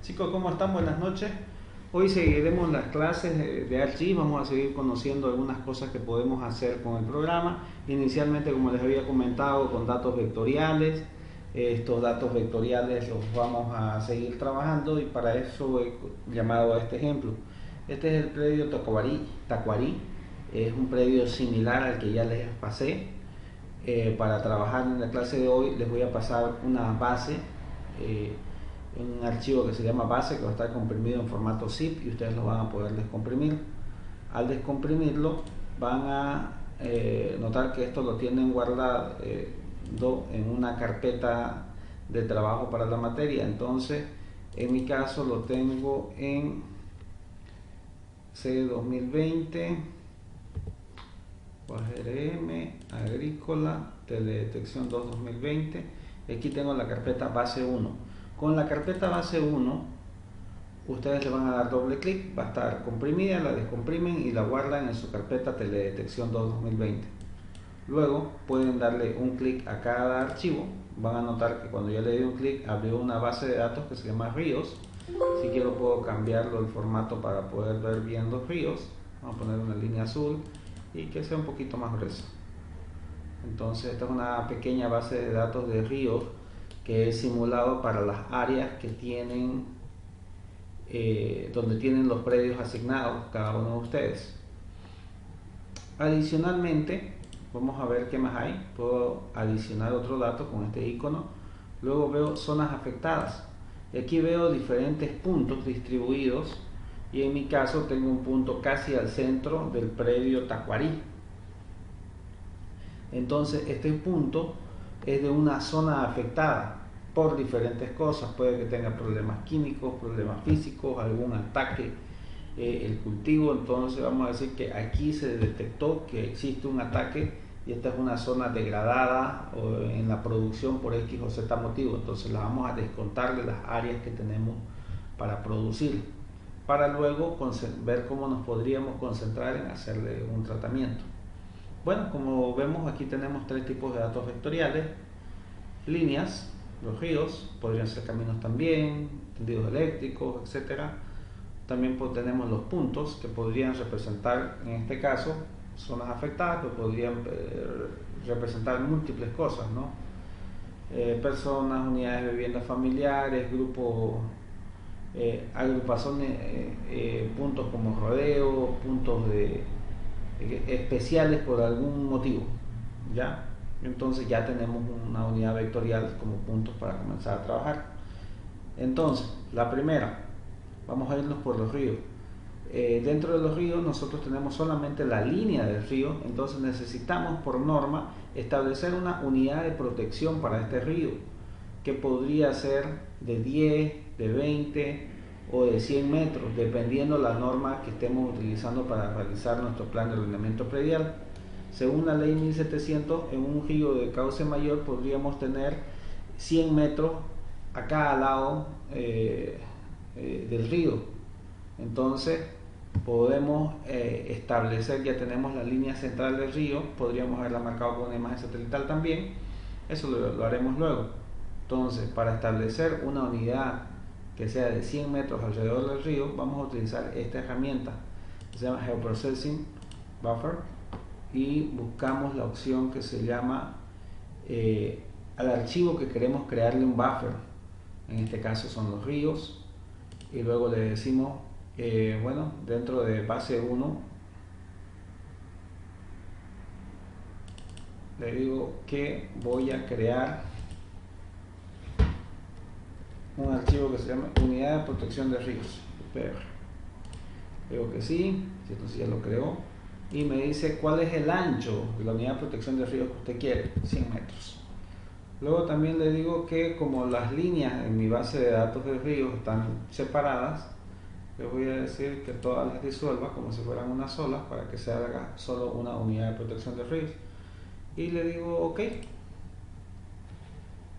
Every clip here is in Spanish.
Chicos, ¿cómo están? Buenas noches. Hoy seguiremos las clases de ArcGIS. Vamos a seguir conociendo algunas cosas que podemos hacer con el programa. Inicialmente, como les había comentado, con datos vectoriales. Estos datos vectoriales los vamos a seguir trabajando y para eso he llamado a este ejemplo. Este es el predio Tacuarí. Es un predio similar al que ya les pasé. Para trabajar en la clase de hoy les voy a pasar una base, un archivo que se llama base, que va a estar comprimido en formato zip y ustedes lo van a poder descomprimir. Al descomprimirlo van a notar que esto lo tienen guardado en una carpeta de trabajo para la materia. Entonces en mi caso lo tengo en C 2020 OGRM, agrícola, teledetección 2 2020. Aquí tengo la carpeta base 1. Con la carpeta base 1 ustedes le van a dar doble clic, va a estar comprimida, la descomprimen y la guardan en su carpeta teledetección 2 2020. Luego pueden darle un clic a cada archivo. Van a notar que cuando yo le doy un clic abrió una base de datos que se llama ríos. Si quiero puedo cambiarlo el formato para poder ver bien los ríos. Vamos a poner una línea azul y que sea un poquito más gruesa. Entonces esta es una pequeña base de datos de ríos que es simulado para las áreas que tienen donde tienen los predios asignados cada uno de ustedes. Adicionalmente vamos a ver qué más hay. Puedo adicionar otro dato con este icono. Luego veo zonas afectadas y aquí veo diferentes puntos distribuidos y en mi caso tengo un punto casi al centro del predio Tacuarí. Entonces este punto es de una zona afectada por diferentes cosas. Puede que tenga problemas químicos, problemas físicos, algún ataque el cultivo. Entonces vamos a decir que aquí se detectó que existe un ataque y esta es una zona degradada en la producción por X o Z motivo. Entonces la vamos a descontar de las áreas que tenemos para producir, para luego ver cómo nos podríamos concentrar en hacerle un tratamiento. Bueno, como vemos aquí tenemos tres tipos de datos vectoriales: líneas, los ríos, podrían ser caminos también, tendidos eléctricos, etcétera. También tenemos los puntos que podrían representar, en este caso, zonas afectadas, que podrían representar múltiples cosas, ¿no? Personas, unidades de viviendas familiares, grupos, agrupaciones, puntos como rodeos, puntos especiales por algún motivo, ¿ya? Entonces ya tenemos una unidad vectorial como puntos para comenzar a trabajar. Entonces, la primera, vamos a irnos por los ríos. Dentro de los ríos nosotros tenemos solamente la línea del río, entonces necesitamos por norma establecer una unidad de protección para este río, que podría ser de 10, de 20 o de 100 metros, dependiendo la norma que estemos utilizando para realizar nuestro plan de ordenamiento predial. Según la ley 1700, en un río de cauce mayor podríamos tener 100 metros a cada lado del río. Entonces podemos establecer, ya tenemos la línea central del río, podríamos haberla marcado con una imagen satelital también, eso lo haremos luego. Entonces, para establecer una unidad que sea de 100 metros alrededor del río, vamos a utilizar esta herramienta que se llama Geoprocessing Buffer y buscamos la opción que se llama al archivo que queremos crearle un buffer. En este caso son los ríos, y luego le decimos bueno, dentro de base 1 le digo que voy a crear un archivo que se llama unidad de protección de ríos, UPR. Digo que sí, entonces ya lo creó y me dice cuál es el ancho de la unidad de protección de ríos que usted quiere, 100 metros. Luego también le digo que como las líneas en mi base de datos de ríos están separadas, le voy a decir que todas las disuelva como si fueran una sola para que se haga solo una unidad de protección de ríos. Y le digo OK.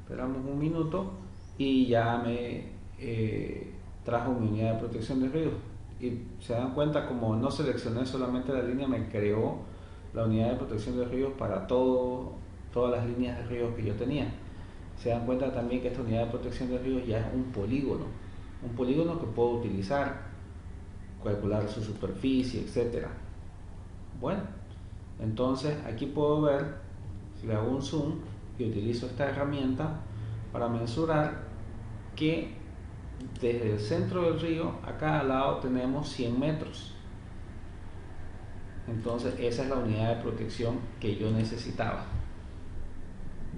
Esperamos un minuto y ya me trajo mi unidad de protección de ríos. Y se dan cuenta, como no seleccioné solamente la línea, me creó la unidad de protección de ríos para todas las líneas de ríos que yo tenía. Se dan cuenta también que esta unidad de protección de ríos ya es un polígono. un polígono que puedo utilizar, calcular su superficie, etcétera. Bueno, entonces aquí puedo ver, si le hago un zoom y utilizo esta herramienta para mensurar que desde el centro del río a cada lado tenemos 100 metros. Entonces esa es la unidad de protección que yo necesitaba.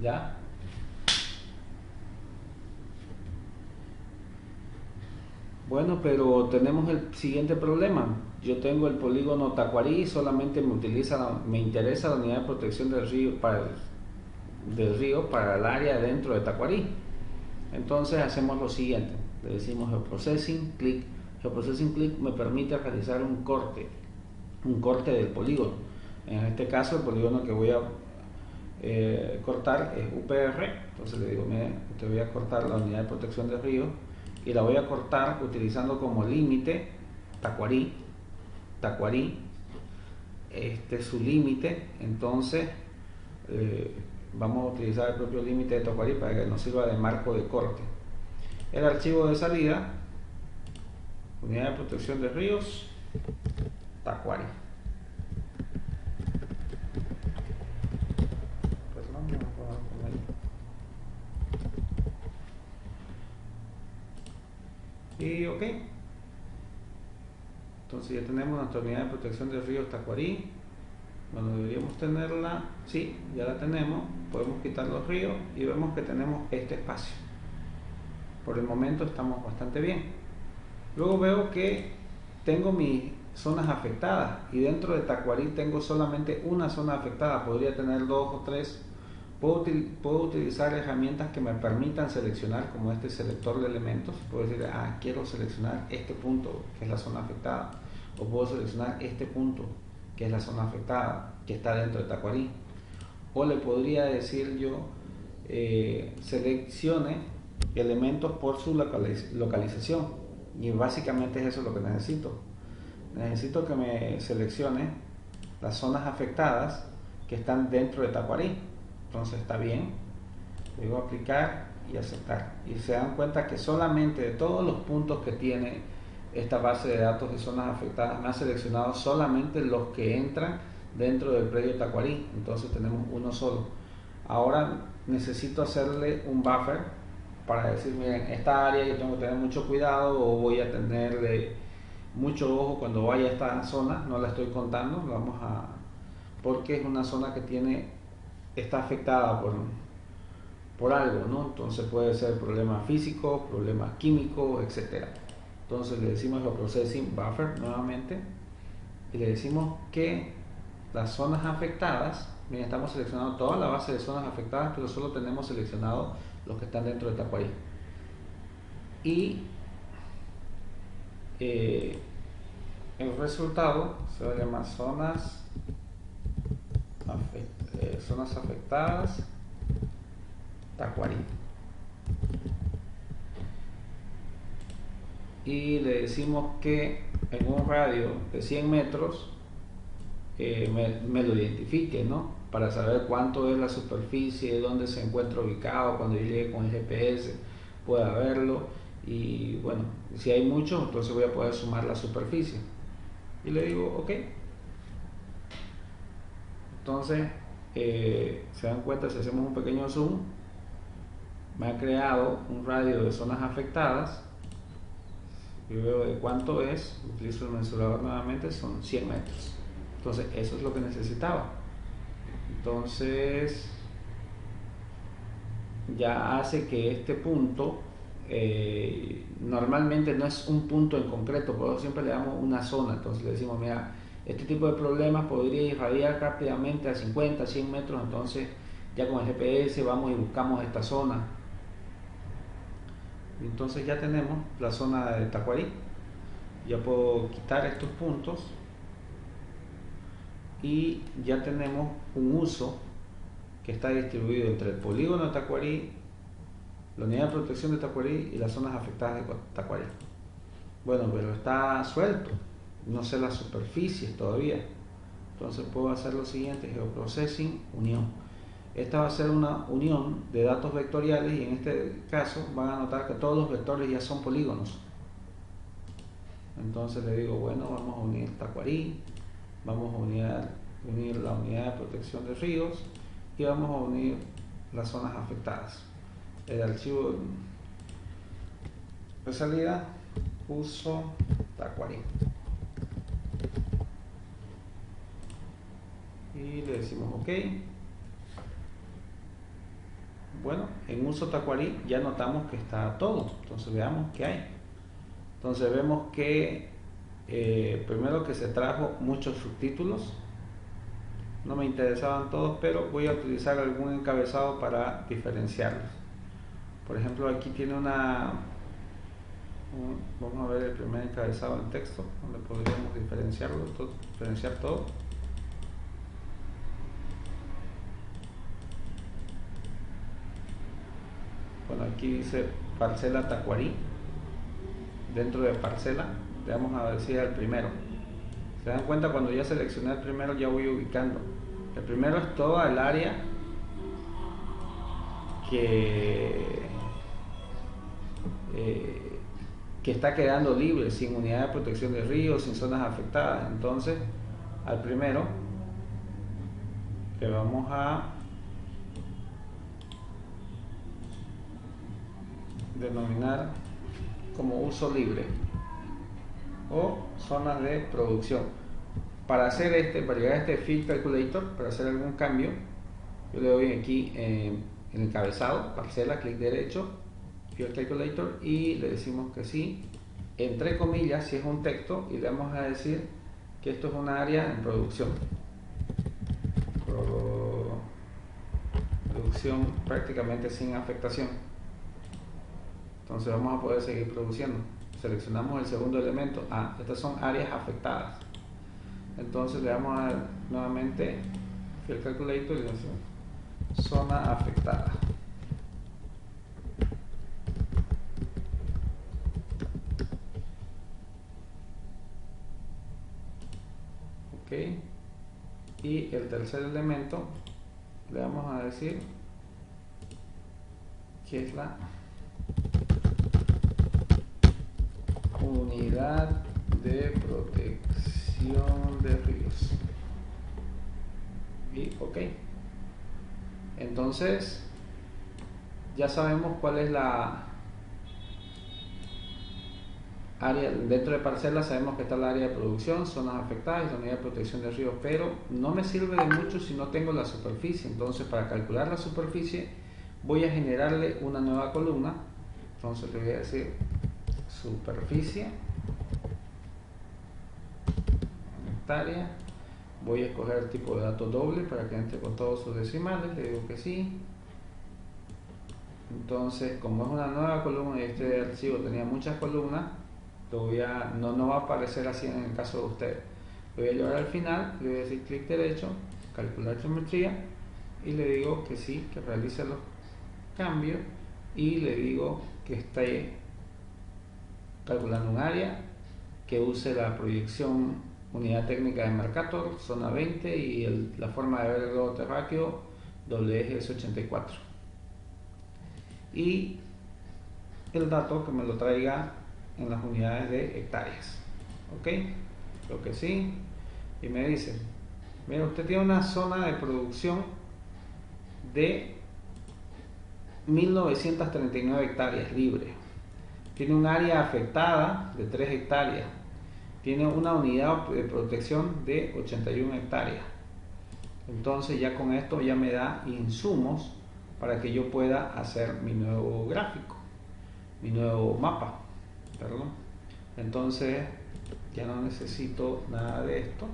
¿Ya? Bueno, pero tenemos el siguiente problema. Yo tengo el polígono Tacuarí y solamente me interesa la unidad de protección del río para el área dentro de Tacuarí. Entonces hacemos lo siguiente. Le decimos Geoprocessing Click. Geoprocessing Click me permite realizar un corte del polígono. En este caso el polígono que voy a cortar es UPR. Entonces le digo, mire, te voy a cortar la unidad de protección del río y la voy a cortar utilizando como límite Tacuarí. Este es su límite. Entonces vamos a utilizar el propio límite de Tacuarí para que nos sirva de marco de corte. El archivo de salida, unidad de protección de ríos, Tacuarí. Y ok, entonces ya tenemos nuestra unidad de protección de ríos Tacuarí. Bueno, deberíamos tenerla, sí, ya la tenemos. Podemos quitar los ríos y vemos que tenemos este espacio. Por el momento estamos bastante bien. Luego veo que tengo mis zonas afectadas y dentro de Tacuarí tengo solamente una zona afectada. Podría tener 2 o 3. Puedo utilizar herramientas que me permitan seleccionar, como este selector de elementos. Puedo decir, quiero seleccionar este punto que es la zona afectada, o puedo seleccionar este punto que es la zona afectada que está dentro de Tacuarí, o le podría decir yo seleccione elementos por su localización, y básicamente es eso lo que necesito que me seleccione las zonas afectadas que están dentro de Tacuarí. Entonces está bien, le digo aplicar y aceptar, y se dan cuenta que solamente de todos los puntos que tiene esta base de datos de zonas afectadas me ha seleccionado solamente los que entran dentro del predio Tacuarí. Entonces tenemos uno solo. Ahora necesito hacerle un buffer para decir, miren, esta área yo tengo que tener mucho cuidado, o voy a tenerle mucho ojo cuando vaya a esta zona. No la estoy contando, porque es una zona que está afectada por algo, ¿no? Entonces puede ser problemas físicos, problemas químicos, etcétera. Entonces le decimos Geoprocessing Buffer nuevamente y le decimos que las zonas afectadas, miren, estamos seleccionando toda la base de zonas afectadas, pero solo tenemos seleccionado los que están dentro de Tacuarí. Y el resultado se va a llamar zonas afectadas Tacuarí. Y le decimos que en un radio de 100 metros me lo identifique, ¿no? Para saber cuánto es la superficie, dónde se encuentra ubicado. Cuando yo llegue con el GPS pueda verlo, y bueno, si hay muchos, entonces voy a poder sumar la superficie. Y le digo ok. Entonces se dan cuenta, si hacemos un pequeño zoom, me ha creado un radio de zonas afectadas. Yo veo de cuánto es, utilizo el mensurador nuevamente, son 100 metros. Entonces eso es lo que necesitaba. Entonces ya hace que este punto, normalmente no es un punto en concreto, por eso siempre le damos una zona. Entonces le decimos, mira, este tipo de problemas podría irradiar rápidamente a 50, 100 metros, entonces ya con el GPS vamos y buscamos esta zona. Entonces ya tenemos la zona de Tacuarí. Ya puedo quitar estos puntos y ya tenemos un uso que está distribuido entre el polígono de Tacuarí, la unidad de protección de Tacuarí y las zonas afectadas de Tacuarí. Bueno, pero está suelto, no sé las superficies todavía. Entonces puedo hacer lo siguiente: Geoprocessing, unión. Esta va a ser una unión de datos vectoriales, y en este caso van a notar que todos los vectores ya son polígonos. Entonces le digo, bueno, vamos a unir Tacuarí, vamos a unir la unidad de protección de ríos y vamos a unir las zonas afectadas. El archivo de salida, uso Tacuarí. Y le decimos OK. Bueno, en uso Tacuarí ya notamos que está todo. Entonces veamos qué hay. Entonces vemos que primero que se trajo muchos subtítulos. No me interesaban todos, pero voy a utilizar algún encabezado para diferenciarlos. Por ejemplo, aquí tiene vamos a ver el primer encabezado en texto, donde podríamos diferenciar todo. Bueno, aquí dice parcela Tacuarí. Dentro de parcela, le vamos a decir al primero. Se dan cuenta, cuando ya seleccioné el primero, ya voy ubicando. El primero es toda el área que está quedando libre, sin unidad de protección de ríos, sin zonas afectadas. Entonces, al primero le vamos a denominar como uso libre o zonas de producción. Para llegar a este Field Calculator, para hacer algún cambio, yo le doy aquí en el encabezado, parcela, clic derecho, Field Calculator, y le decimos que sí, entre comillas, si es un texto, y le vamos a decir que esto es un área en producción. Producción prácticamente sin afectación. Entonces vamos a poder seguir produciendo. Seleccionamos el segundo elemento. Estas son áreas afectadas. Entonces le damos nuevamente Field Calculator y le decimos zona afectada. Ok. Y el tercer elemento le vamos a decir que es la unidad de protección de ríos. Y OK. Entonces ya sabemos cuál es la área. Dentro de parcela sabemos que está el área de producción, zonas afectadas y la unidad de protección de ríos, pero no me sirve de mucho si no tengo la superficie. Entonces, para calcular la superficie voy a generarle una nueva columna. Entonces le voy a decir superficie hectárea. Voy a escoger el tipo de dato doble para que entre con todos sus decimales. Le digo que sí. Entonces, como es una nueva columna y este archivo tenía muchas columnas, no va a aparecer así en el caso de ustedes. Lo voy a llevar al final, le voy a decir clic derecho, calcular geometría, y le digo que sí, que realice los cambios, y le digo que esté calculando un área, que use la proyección unidad técnica de Mercator, zona 20, y la forma de ver el globo terráqueo WGS84. Y el dato que me lo traiga en las unidades de hectáreas. OK, lo que sí, y me dice, mira, usted tiene una zona de producción de 1939 hectáreas libres, tiene un área afectada de 3 hectáreas, tiene una unidad de protección de 81 hectáreas. Entonces ya con esto ya me da insumos para que yo pueda hacer mi nuevo gráfico, mi nuevo mapa, perdón. Entonces ya no necesito nada de esto.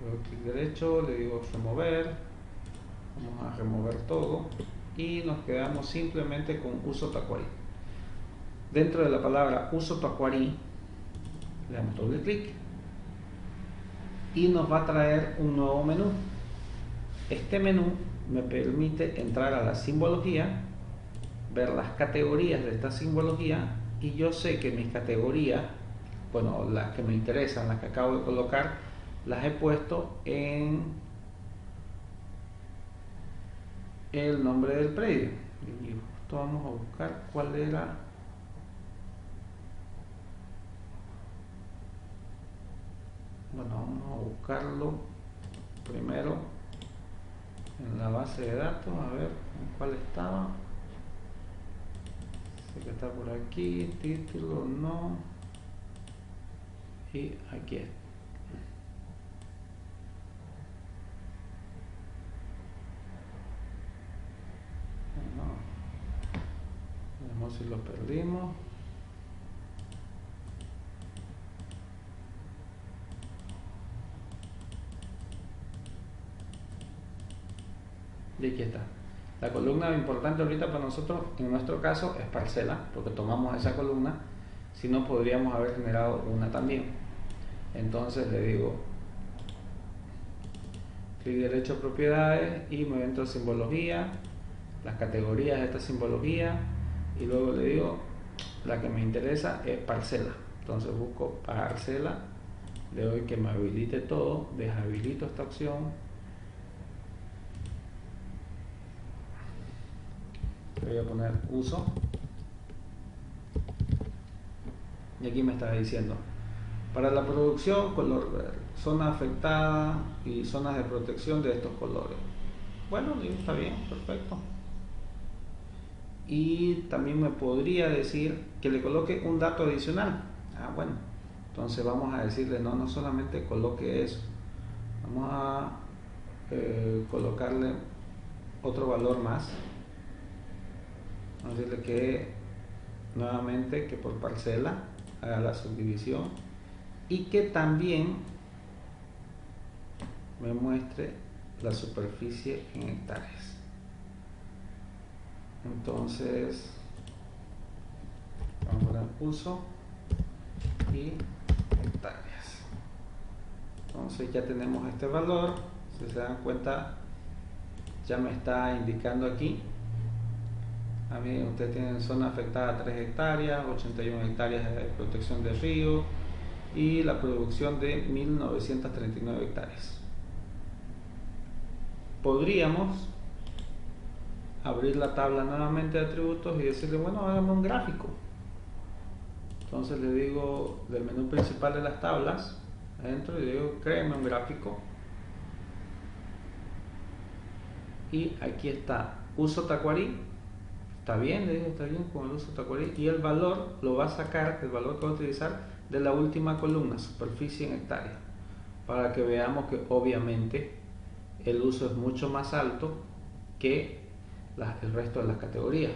Le doy clic derecho, le digo remover, vamos a remover todo y nos quedamos simplemente con uso Tacuarí. Dentro de la palabra uso Tacuarí le damos doble clic y nos va a traer un nuevo menú. Este menú me permite entrar a la simbología, ver las categorías de esta simbología, y yo sé que mis categorías, bueno, las que me interesan, las que acabo de colocar, las he puesto en el nombre del predio. Y justo vamos a buscar cuál era Vamos a buscarlo primero en la base de datos, a ver en cuál estaba. Sé que está por aquí, título no, y aquí está. Vemos si lo perdimos. Y aquí está. La columna importante ahorita para nosotros, en nuestro caso, es parcela, porque tomamos esa columna, si no podríamos haber generado una también. Entonces le digo clic derecho a propiedades y me entro a simbología, las categorías de esta simbología, y luego le digo la que me interesa es parcela. Entonces busco parcela, le doy que me habilite todo, deshabilito esta opción. Voy a poner uso y aquí me está diciendo para la producción color verde, zona afectada y zonas de protección de estos colores. Bueno, está bien, perfecto. Y también me podría decir que le coloque un dato adicional. Bueno, entonces vamos a decirle no solamente coloque eso, vamos a colocarle otro valor más. Vamos a decirle que nuevamente que por parcela haga la subdivisión y que también me muestre la superficie en hectáreas. Entonces vamos a poner uso y hectáreas. Entonces ya tenemos este valor. Si se dan cuenta, ya me está indicando aquí. A mí ustedes tienen zona afectada 3 hectáreas, 81 hectáreas de protección de río y la producción de 1939 hectáreas. Podríamos abrir la tabla nuevamente de atributos y decirle, bueno, hágame un gráfico. Entonces le digo del menú principal de las tablas, adentro, y le digo, créeme un gráfico. Y aquí está, uso Tacuarí. Está bien, le digo, está bien con el uso Tacuarí. Y el valor lo va a sacar, el valor que va a utilizar de la última columna, superficie en hectáreas, para que veamos que obviamente el uso es mucho más alto que el resto de las categorías.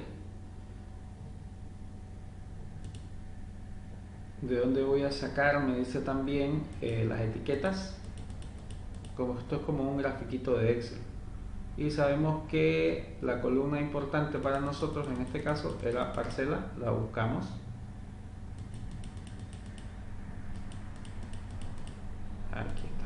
¿De dónde voy a sacar? Me dice también las etiquetas. Como esto es como un grafiquito de Excel. Y sabemos que la columna importante para nosotros en este caso era parcela, la buscamos. Aquí está.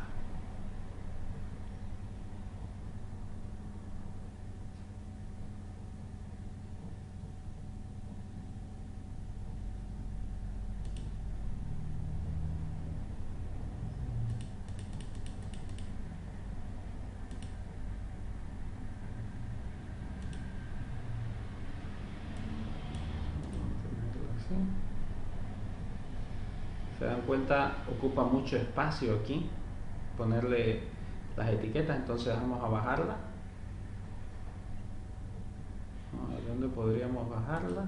Se dan cuenta, ocupa mucho espacio aquí ponerle las etiquetas, entonces vamos a bajarla. ¿Dónde podríamos bajarla?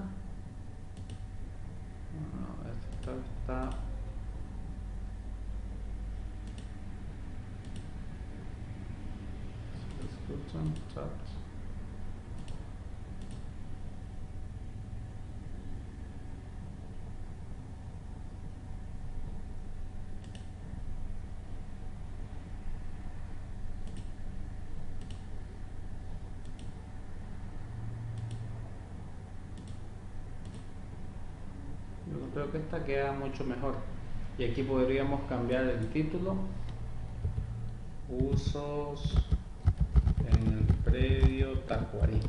Esto está yo creo que esta queda mucho mejor. Y aquí podríamos cambiar el título, usos en el predio Tacuarí.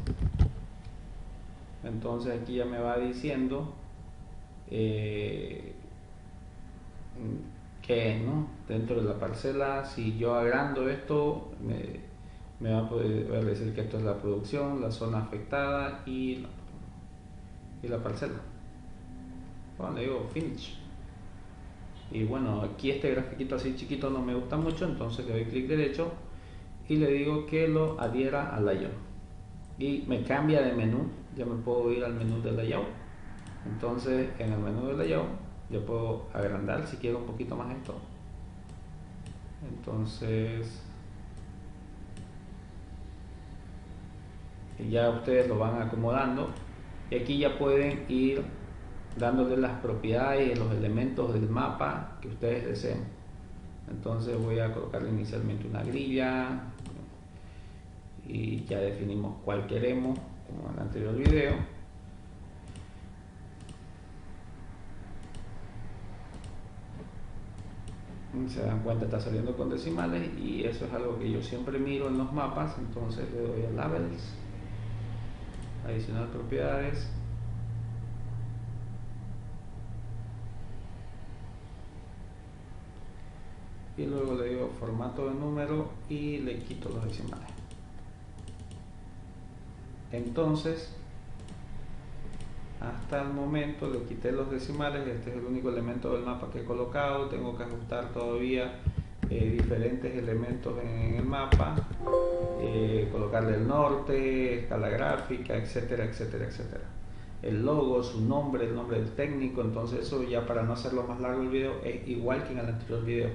Entonces aquí ya me va diciendo que ¿no? Dentro de la parcela, si yo agrando esto, me va a poder decir que esto es la producción, la zona afectada y la parcela. Bueno, le digo finish. Y bueno, aquí este grafiquito así chiquito no me gusta mucho, entonces le doy clic derecho y le digo que lo adhiera al layout. Y me cambia de menú, ya me puedo ir al menú de layout. Entonces en el menú de layout yo puedo agrandar si quiero un poquito más esto. Entonces ya ustedes lo van acomodando y aquí ya pueden ir dándole las propiedades y los elementos del mapa que ustedes deseen. Entonces voy a colocarle inicialmente una grilla y ya definimos cuál queremos, como en el anterior video. Se dan cuenta, está saliendo con decimales y eso es algo que yo siempre miro en los mapas. Entonces le doy a labels, adicionar propiedades, y luego le digo formato de número y le quito los decimales. Entonces hasta el momento le quité los decimales. Este es el único elemento del mapa que he colocado. Tengo que ajustar todavía diferentes elementos en el mapa, colocarle el norte, escala gráfica, etcétera, etcétera, etcétera. El logo, su nombre, el nombre del técnico. Entonces eso, ya para no hacerlo más largo el video, es igual que en el anterior video.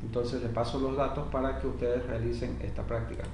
Entonces les paso los datos para que ustedes realicen esta práctica.